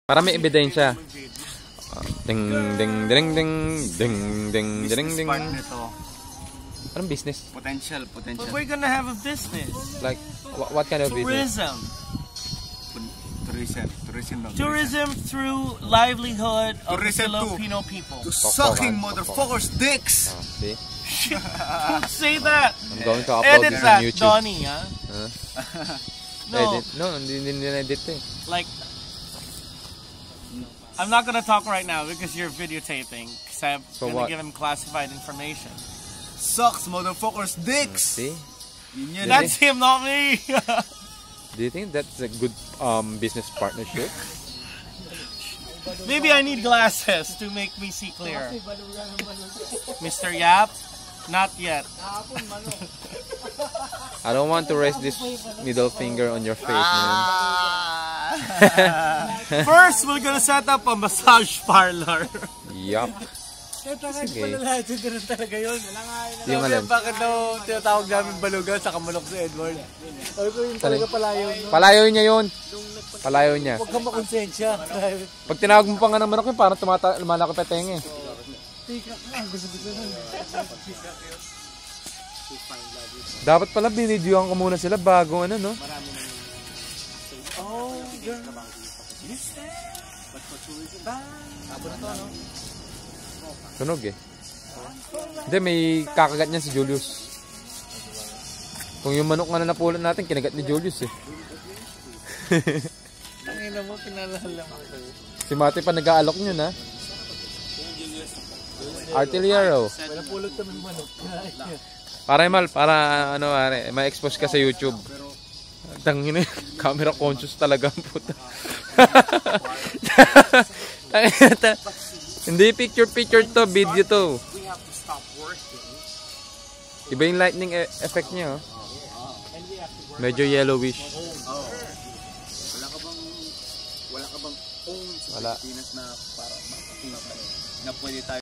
Para may ebidensya. Ding ding ding ding ding ding ding ding. Anong business? Potential. But we're gonna have a business. Like what kind of business? Tourism through livelihood of Filipino people. To sucking motherfuckers' dicks. See? Don't say that. I'm going to upload Edit this that, on YouTube. Donnie, huh? No. Edit? No, hindi edit eh. Like, I'm not gonna talk right now because you're videotaping. Because I'm gonna give him classified information. Sucks motherfuckers' dicks. See? That's him, not me. Do you think that's a good business partnership? Maybe I need glasses to make me see clear. Mr. Yap, not yet. I don't want to raise this middle finger on your face, man. First, we're gonna set up a massage parlor. Yup. Sige. Talaga yun. Yung alam. Bakit daw tinatawag namin balugan sa kamalok si Edward? Sabi ko yun talaga palayo. Palayo niya yun. Palayo niya. Huwag kang makonsensya. Pag tinawag mo pa nga ng manok yun, parang lumalaki pa tenga eh. Tika ka. Gusto nun. Dapat pala binidyohan ko muna sila bago ano, no? Oh, girl. Tunog eh. Hindi, may kakagat niyan si Julius. Kung yung manok nga na napulot natin, kinagat ni Julius eh. Tangina mo, pinalala mo. Si Mati pa nag-aalok nyo na. Artillero. Napulot kami ng manok. Para Mal, para ano, ma-expose ka sa YouTube. Tangina, camera conscious talaga ang puta. Hindi picture to, video to. Iba yung lightning effect niya, oh. Medyo yellowish. Wala ka bang phone sa Pilipinas na para makakita na pwede tayo